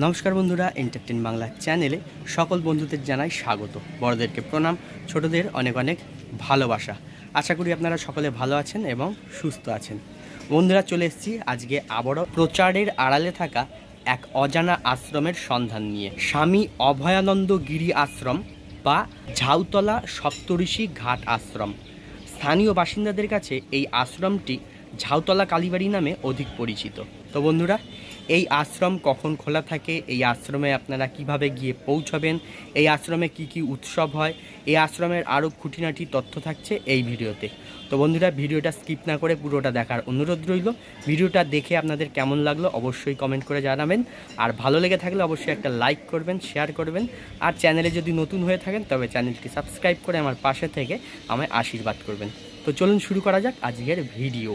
নমস্কার বন্ধুরা, এন্টারটেন বাংলা চ্যানেলে সকল বন্ধুদের জানাই স্বাগত। বড়দেরকে প্রণাম, ছোটদের অনেক অনেক ভালোবাসা। আশা করি আপনারা সকলে ভালো আছেন এবং সুস্থ আছেন। বন্ধুরা, চলে এসেছি আজকে আবারও প্রচারের আড়ালে থাকা এক অজানা আশ্রমের সন্ধান নিয়ে। স্বামী অভয়ানন্দ গিরি আশ্রম বা ঝাউতলা সপ্তঋষি ঘাট আশ্রম। স্থানীয় বাসিন্দাদের কাছে এই আশ্রমটি ঝাউতলা কালীবাড়ি নামে অধিক পরিচিত। তো বন্ধুরা, এই আশ্রম কখন খোলা থাকে, এই আশ্রমে আপনারা কিভাবে গিয়ে পৌঁছবেন, এই আশ্রমে কি কি উৎসব হয়, এই আশ্রমের আরও খুঁটিনাটি তথ্য থাকছে এই ভিডিওতে। তো বন্ধুরা, ভিডিওটা স্কিপ না করে পুরোটা দেখার অনুরোধ রইল। ভিডিওটা দেখে আপনাদের কেমন লাগলো অবশ্যই কমেন্ট করে জানাবেন। আর ভালো লেগে থাকলে অবশ্যই একটা লাইক করবেন, শেয়ার করবেন। আর চ্যানেলে যদি নতুন হয়ে থাকেন তবে চ্যানেলটি সাবস্ক্রাইব করে আমার পাশে থেকে আমায় আশীর্বাদ করবেন। তো চলুন শুরু করা যাক আজকের ভিডিও।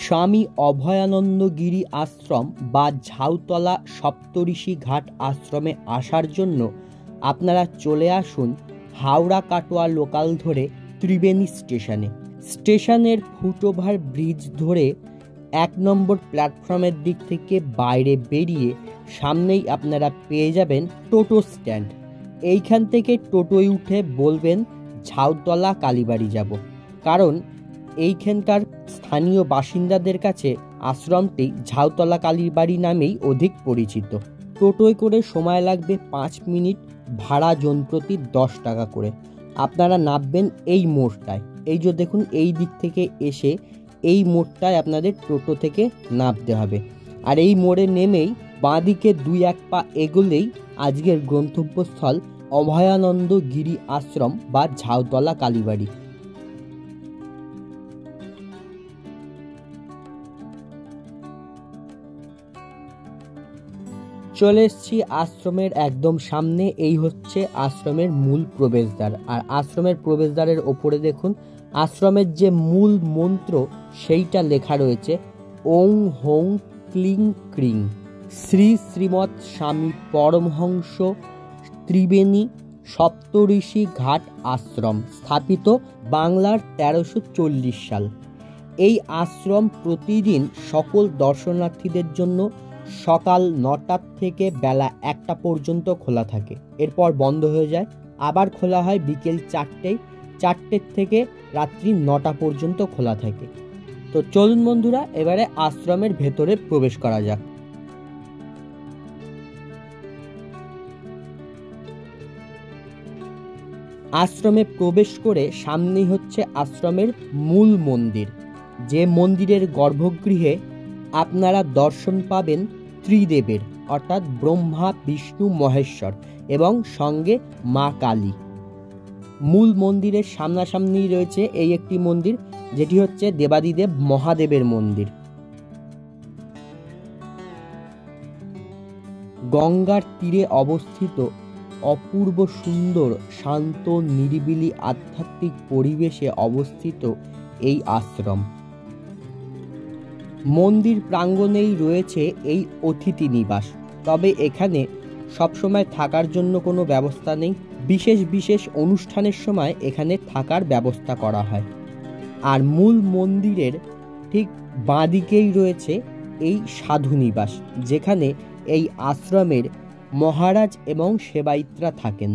স্বামী অভয়ানন্দ গিরি আশ্রম বা ঝাউতলা সপ্তঋষি ঘাট আশ্রমে আসার জন্য আপনারা চলে আসুন হাওড়া কাটোয়া লোকাল ধরে ত্রিবেণী স্টেশনে। স্টেশনের ফুটওভার ব্রিজ ধরে 1 নম্বর প্ল্যাটফর্মের দিক থেকে বাইরে বেরিয়ে সামনেই আপনারা পেয়ে যাবেন টোটো স্ট্যান্ড। এইখান থেকে টোটোয় উঠে বলবেন ঝাউতলা কালীবাড়ি যাব, কারণ এইখানকার স্থানীয় বাসিন্দাদের কাছে আশ্রমটি ঝাউতলা কালীবাড়ি নামেই অধিক পরিচিত। টোটোয় করে সময় লাগবে 5 মিনিট, ভাড়া জনপ্রতি 10 টাকা করে। আপনারা নামবেন এই মোড়টায়। এই যে দেখুন, এই দিক থেকে এসে এই মোড়টায় আপনাদের টোটো থেকে নামতে হবে। আর এই মোড়ে নেমেই বাঁদিকে 2-1 পা এগোলেই আজকের গন্তব্যস্থল অভয়ানন্দ গিরি আশ্রম বা ঝাউতলা কালীবাড়ি। চলে এসেছি আশ্রমের একদম সামনে। এই হচ্ছে আশ্রমের মূল প্রবেশদ্বার। আর আশ্রমের প্রবেশদ্বারের ওপরে দেখুন আশ্রমের যে মূল মন্ত্র সেইটা লেখা রয়েছে ওং হোং ক্লিং ক্রিং। শ্রী শ্রীমৎ স্বামী পরমহংস ত্রিবেণী সপ্তঋষি ঘাট আশ্রম, স্থাপিত বাংলার 1340 সাল। এই আশ্রম প্রতিদিন সকল দর্শনার্থীদের জন্য সকাল 9টা থেকে বেলা 1টা পর্যন্ত খোলা থাকে। এরপর বন্ধ হয়ে যায়। আবার খোলা হয় বিকেল 4টে থেকে রাত্রি 9টা পর্যন্ত খোলা থাকে। তো চলুন বন্ধুরা, এবারে আশ্রমের ভেতরে প্রবেশ করা যাক। আশ্রমে প্রবেশ করে সামনেই হচ্ছে আশ্রমের মূল মন্দির, যে মন্দিরের গর্ভগৃহে আপনারা দর্শন পাবেন ত্রিদেবের, অর্থাৎ ব্রহ্মা, বিষ্ণু, মহেশ্বর এবং সঙ্গে মা কালী। মূল মন্দিরের সামনাসামনি রয়েছে এই একটি মন্দির, যেটি হচ্ছে দেবাদিদেব মহাদেবের মন্দির। গঙ্গার তীরে অবস্থিত অপূর্ব সুন্দর, শান্ত, নিরিবিলি আধ্যাত্মিক পরিবেশে অবস্থিত এই আশ্রম। মন্দির প্রাঙ্গণেই রয়েছে এই অতিথি নিবাস। তবে এখানে সবসময় থাকার জন্য কোনো ব্যবস্থা নেই। বিশেষ বিশেষ অনুষ্ঠানের সময় এখানে থাকার ব্যবস্থা করা হয়। আর মূল মন্দিরের ঠিক বাঁদিকেই রয়েছে এই সাধু নিবাস, যেখানে এই আশ্রমের মহারাজ এবং সেবায়িতরা থাকেন।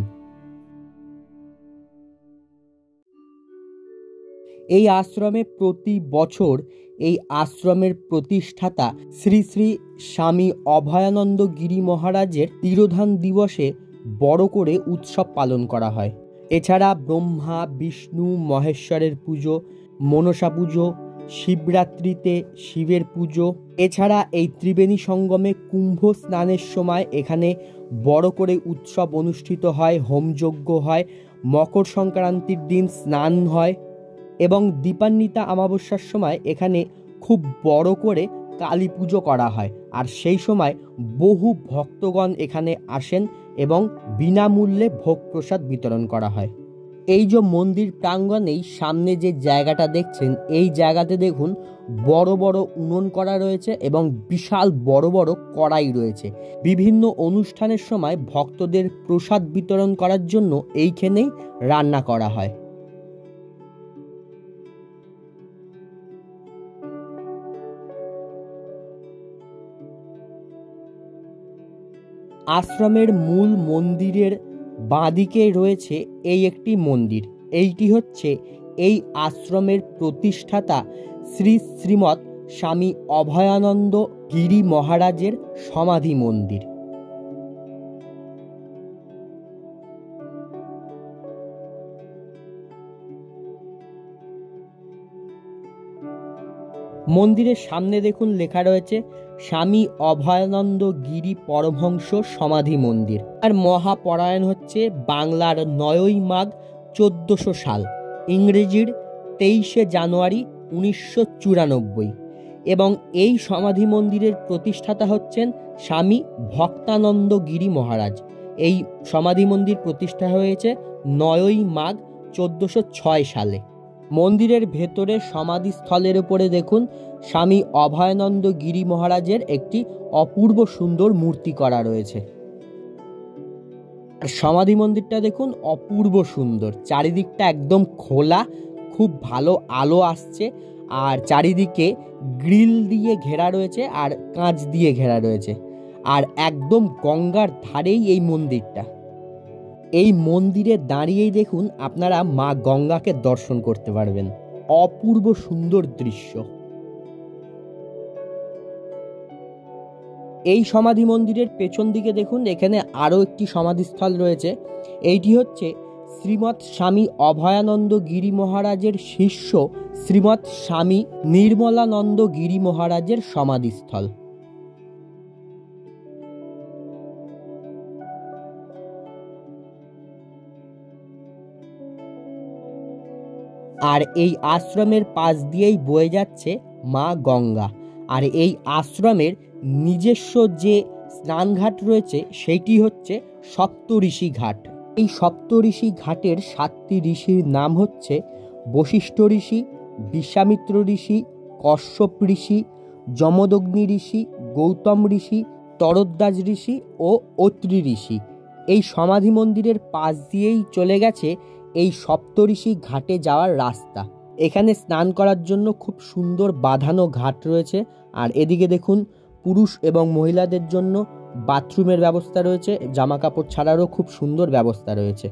এই আশ্রমে প্রতি বছর এই আশ্রমের প্রতিষ্ঠাতা শ্রী শ্রী স্বামী অভয়ানন্দ গিরি মহারাজের তিরোধান দিবসে বড় করে উৎসব পালন করা হয়। এছাড়া ব্রহ্মা, বিষ্ণু, মহেশ্বরের পুজো, মনসা পুজো, শিবরাত্রিতে শিবের পুজো। এছাড়া এই ত্রিবেণী সঙ্গমে কুম্ভ স্নানের সময় এখানে বড় করে উৎসব অনুষ্ঠিত হয়, হোমযজ্ঞ হয়, মকর সংক্রান্তির দিন স্নান হয় এবং দীপান্বিতা অমাবস্যার সময় এখানে খুব বড় করে কালী পুজো করা হয়। আর সেই সময় বহু ভক্তগণ এখানে আসেন এবং বিনামূল্যে ভোগ প্রসাদ বিতরণ করা হয়। এই যে মন্দির প্রাঙ্গণেই সামনে যে জায়গাটা দেখছেন, এই জায়গাতে দেখুন বড় বড় উনুন করা রয়েছে এবং বিশাল বড় বড় কড়াই রয়েছে। বিভিন্ন অনুষ্ঠানের সময় ভক্তদের প্রসাদ বিতরণ করার জন্য এইখানেই রান্না করা হয়। আশ্রমের মূল মন্দিরের বাঁদিকে রয়েছে এই একটি মন্দির। এইটি হচ্ছে এই আশ্রমের প্রতিষ্ঠাতা শ্রী শ্রীমৎ স্বামী অভয়ানন্দ গিরি মহারাজের সমাধি মন্দির। মন্দিরের সামনে দেখুন লেখা রয়েছে স্বামী অভয়ানন্দ গিরি পরমহংস সমাধি মন্দির। আর মহাপরায়ণ হচ্ছে বাংলার 9ই মাঘ 1400 সাল, ইংরেজির 23শে জানুয়ারি 1994, এবং এই সমাধি মন্দিরের প্রতিষ্ঠাতা হচ্ছেন স্বামী ভক্তানন্দ গিরি মহারাজ। এই সমাধি মন্দির প্রতিষ্ঠা হয়েছে 9ই মাঘ 1406 সালে। মন্দিরের ভেতরে সমাধিস্থলের উপরে দেখুন স্বামী অভয়ানন্দ গিরি মহারাজের একটি অপূর্ব সুন্দর মূর্তি করা রয়েছে। আর সমাধি মন্দিরটা দেখুন অপূর্ব সুন্দর, চারিদিকটা একদম খোলা, খুব ভালো আলো আসছে, আর চারিদিকে গ্রিল দিয়ে ঘেরা রয়েছে আর কাঁচ দিয়ে ঘেরা রয়েছে, আর একদম গঙ্গার ধারেই এই মন্দিরটা। এই মন্দিরে দাঁড়িয়েই দেখুন আপনারা মা গঙ্গাকে দর্শন করতে পারবেন। অপূর্ব সুন্দর দৃশ্য। এই সমাধি মন্দিরের পেছন দিকে দেখুন এখানে আরও একটি সমাধিস্থল রয়েছে। এইটি হচ্ছে শ্রীমৎ স্বামী অভয়ানন্দ গিরি মহারাজের শিষ্য শ্রীমৎ স্বামী নির্মলানন্দ গিরি মহারাজের সমাধিস্থল। আর এই আশ্রমের পাশ দিয়েই বয়ে যাচ্ছে মা গঙ্গা। আর এই আশ্রমের নিজস্ব যে স্নানঘাট রয়েছে সেইটি হচ্ছে সপ্তঋষি ঘাট। এই সপ্তঋষি ঘাটের 7টি ঋষির নাম হচ্ছে বশিষ্ঠ ঋষি, বিশ্বামিত্র ঋষি, কশ্যপ ঋষি, যমদগ্নি ঋষি, গৌতম ঋষি, তরদ্দাজ ঋষি ও অত্রি ঋষি। এই সমাধি মন্দিরের পাশ দিয়েই চলে গেছে এই সপ্তঋষি ঘাটে যাওয়ার রাস্তা। এখানে স্নান করার জন্য খুব সুন্দর বাঁধানো ঘাট রয়েছে। আর এদিকে দেখুন পুরুষ এবং মহিলাদের জন্য বাথরুমের ব্যবস্থা রয়েছে, জামা কাপড় ছাড়ারও খুব সুন্দর ব্যবস্থা রয়েছে।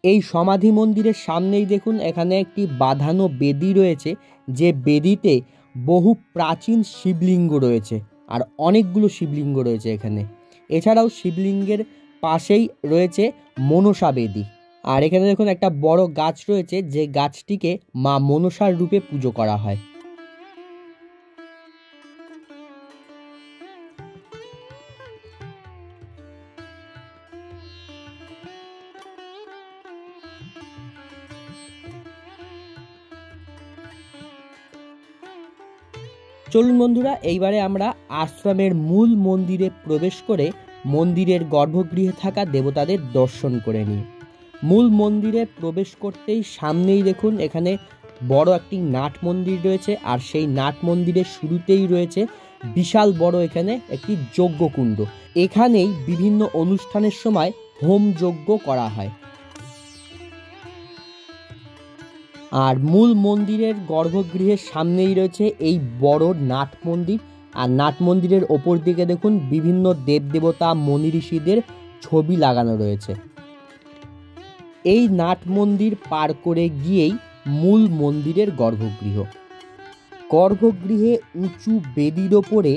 এই সমাধি মন্দিরের সামনেই দেখুন এখানে একটি বাঁধানো বেদি রয়েছে, যে বেদিতে বহু প্রাচীন শিবলিঙ্গ রয়েছে আর অনেকগুলো শিবলিঙ্গ রয়েছে এখানে। এছাড়াও শিবলিঙ্গের পাশেই রয়েছে মনসা বেদি। আর এখানে দেখুন একটা বড় গাছ রয়েছে, যে গাছটিকে মা মনসার রূপে পুজো করা হয়। চলুন বন্ধুরা, এইবারে আমরা আশ্রমের মূল মন্দিরে প্রবেশ করে মন্দিরের গর্ভগৃহে থাকা দেবতাদের দর্শন করে নিই। মূল মন্দিরে প্রবেশ করতেই সামনেই দেখুন এখানে বড় একটি নাট মন্দির রয়েছে, আর সেই নাট মন্দিরের শুরুতেই রয়েছে বিশাল বড় এখানে একটি যজ্ঞকুণ্ড। এখানেই বিভিন্ন অনুষ্ঠানের সময় হোম যজ্ঞ করা হয়। আর মূল মন্দিরের গর্ভগৃহের সামনেই রয়েছে এই বড় নাট মন্দির। আর নাট মন্দিরের ওপর দিকে দেখুন বিভিন্ন দেবদেবতা মনি ঋষিদের ছবি লাগানো রয়েছে। এই নাট মন্দির পার করে গিয়েই মূল মন্দিরের গর্ভগৃহ। গর্ভগৃহে উঁচু বেদির ওপরে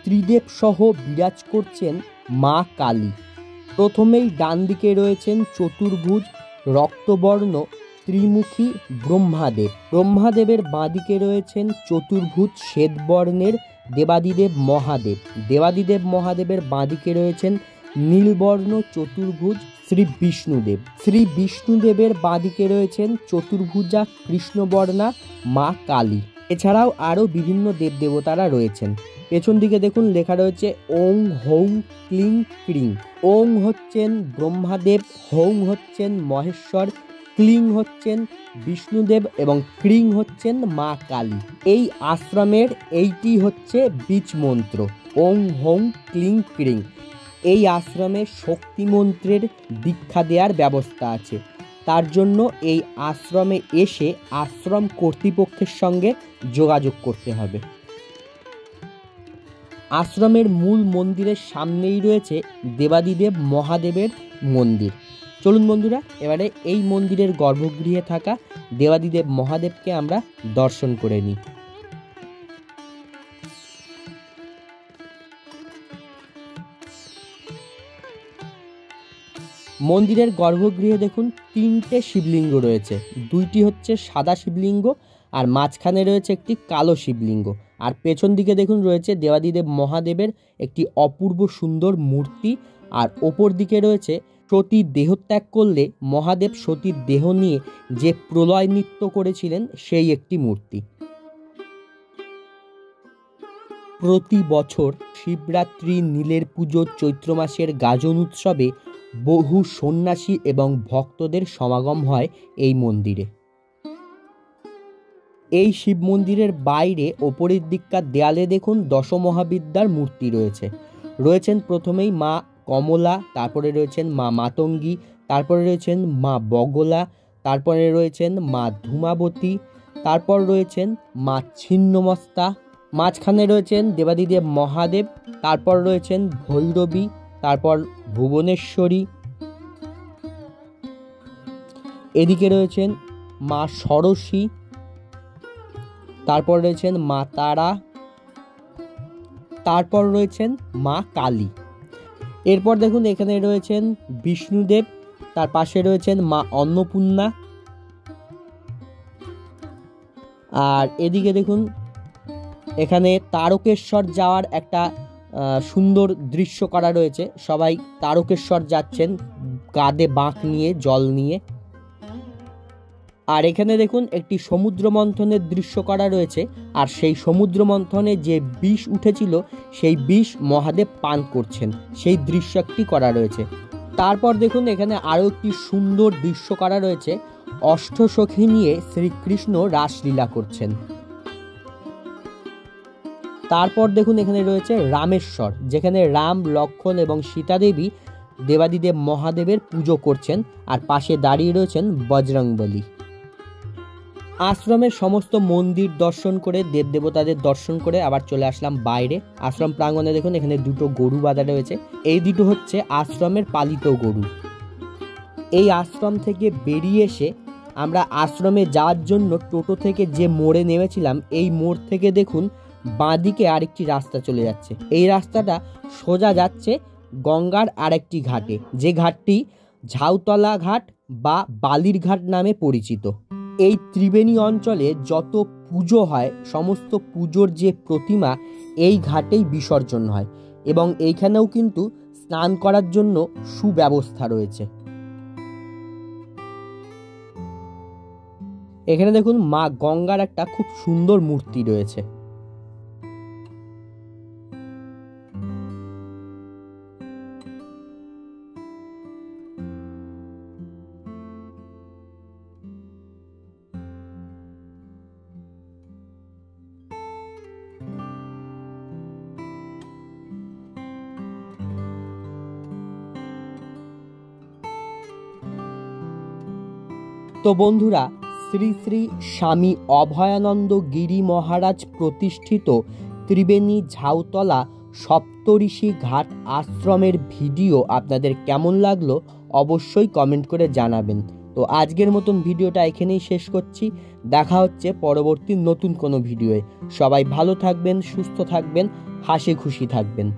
ত্রিদেব সহ বিরাজ করছেন মা কালী। প্রথমেই ডান দিকে রয়েছেন চতুর্ভুজ রক্তবর্ণ ত্রিমুখী ব্রহ্মাদেব। ব্রহ্মাদেবের বাঁদিকে রয়েছেন চতুর্ভুজ শ্বেতবর্ণের দেবাদিদেব মহাদেব। দেবাদিদেব মহাদেবের বাঁদিকে রয়েছেন নীলবর্ণ চতুর্ভুজ শ্রী বিষ্ণুদেব। শ্রী বিষ্ণুদেবের বাঁদিকে রয়েছেন চতুর্ভুজা কৃষ্ণবর্ণা মা কালী। এছাড়াও আরও বিভিন্ন দেবদেবতারা রয়েছেন। পেছন দিকে দেখুন লেখা রয়েছে ওং হৌং ক্লিং ক্রিং। ওং হচ্ছেন ব্রহ্মাদেব, হৌং হচ্ছেন মহেশ্বর, ক্লিং হচ্ছেন বিষ্ণুদেব এবং ক্রিং হচ্ছেন মা কালী। এই আশ্রমের এইটি হচ্ছে বীজ মন্ত্র, ওং হৌং ক্লিং ক্রিং। এই আশ্রমে শক্তি মন্ত্রের দীক্ষা দেওয়ার ব্যবস্থা আছে। তার জন্য এই আশ্রমে এসে আশ্রম কর্তৃপক্ষের সঙ্গে যোগাযোগ করতে হবে। আশ্রমের মূল মন্দিরের সামনেই রয়েছে দেবাদিদেব মহাদেবের মন্দির। চলুন বন্ধুরা, এবারে এই মন্দিরের গর্ভগৃহে থাকা দেবাদিদেব মহাদেবকে আমরা দর্শন করে নিই। মন্দিরের গর্ভগৃহে দেখুন 3টে শিবলিঙ্গ রয়েছে। 2টি হচ্ছে সাদা শিবলিঙ্গ আর মাঝখানে রয়েছে একটি কালো শিবলিঙ্গ। আর পেছন দিকে দেখুন রয়েছে দেবাদিদেব মহাদেবের একটি অপূর্ব সুন্দর মূর্তি। আর ওপর দিকে রয়েছে সতীর দেহত্যাগ করলে মহাদেব সতীর দেহ নিয়ে যে প্রলয় নৃত্য করেছিলেন সেই একটি মূর্তি। প্রতি বছর শিবরাত্রি, নীলের পুজো, চৈত্র মাসের গাজন উৎসবে বহু সন্ন্যাসী এবং ভক্তদের সমাগম হয় এই মন্দিরে। এই শিব মন্দিরের বাইরে ওপরের দিককার দেয়ালে দেখুন দশমহাবিদ্যার মূর্তি রয়েছে। রয়েছেন প্রথমেই মা কমলা, তারপরে রয়েছেন মা মাতঙ্গী, তারপরে রয়েছেন মা বগলা, তারপরে রয়েছেন মা ধূমাবতী, তারপর রয়েছেন মা ছিন্নমস্তা, মাঝখানে রয়েছেন দেবাদিদেব মহাদেব, তারপর রয়েছেন ভৈরবী, তারপর ভুবনেশ্বরী, এদিকে রয়েছেন মা ষড়শী, তারপর রয়েছেন মা তারা, তারপর রয়েছেন মা কালী। এরপর দেখুন এখানে রয়েছেন বিষ্ণুদেব, তার পাশে রয়েছেন মা অন্নপূর্ণা। আর এদিকে দেখুন এখানে তারকেশ্বর যাওয়ার একটা সুন্দর দৃশ্য করা রয়েছে। সবাই তারকেশ্বর যাচ্ছেন কাঁধে বাঁক নিয়ে, জল নিয়ে। আর এখানে দেখুন একটি সমুদ্র মন্থনের দৃশ্য করা রয়েছে। আর সেই সমুদ্র মন্থনে যে বিষ উঠেছিল সেই বিষ মহাদেব পান করছেন, সেই দৃশ্য একটি করা রয়েছে। তারপর দেখুন এখানে আরও একটি সুন্দর দৃশ্য করা রয়েছে, অষ্টসখী নিয়ে শ্রীকৃষ্ণ রাসলীলা করছেন। তারপর দেখুন এখানে রয়েছে রামেশ্বর, যেখানে রাম, লক্ষ্মণ এবং সীতা দেবী দেবাদিদেব মহাদেবের পুজো করছেন। আর পাশে দাঁড়িয়ে রয়েছেন বজরংবলী। আশ্রমের সমস্ত মন্দির দর্শন করে, দেবদেবতাদের দর্শন করে আবার চলে আসলাম বাইরে। আশ্রম প্রাঙ্গণে দেখুন এখানে 2টো গরু বাঁধা রয়েছে। এই 2টো হচ্ছে আশ্রমের পালিত গরু। এই আশ্রম থেকে বেরিয়ে এসে আমরা আশ্রমে যাওয়ার জন্য টোটো থেকে যে মোড়ে নেমেছিলাম, এই মোড় থেকে দেখুন বাঁদিকে আরেকটি রাস্তা চলে যাচ্ছে। এই রাস্তাটা সোজা যাচ্ছে গঙ্গার আরেকটি ঘাটে, যে ঘাটটি ঝাউতলা ঘাট বা বালির ঘাট নামে পরিচিত। এই ত্রিবেণী অঞ্চলে যত পুজো হয়, সমস্ত পুজোর যে প্রতিমা এই ঘাটেই বিসর্জন হয় এবং এইখানেও কিন্তু স্নান করার জন্য সুব্যবস্থা রয়েছে। এখানে দেখুন মা গঙ্গার একটা খুব সুন্দর মূর্তি রয়েছে। তো বন্ধুরা, শ্রী শ্রী স্বামী অভয়ানন্দ গিরি মহারাজ প্রতিষ্ঠিত ত্রিবেণী ঝাউতলা সপ্তঋষি ঘাট আশ্রমের ভিডিও আপনাদের কেমন লাগলো অবশ্যই কমেন্ট করে জানাবেন। তো আজকের মতন ভিডিওটা এখানেই শেষ করছি। দেখা হচ্ছে পরবর্তী নতুন কোনো ভিডিওয়ে। সবাই ভালো থাকবেন, সুস্থ থাকবেন, হাসি খুশি থাকবেন।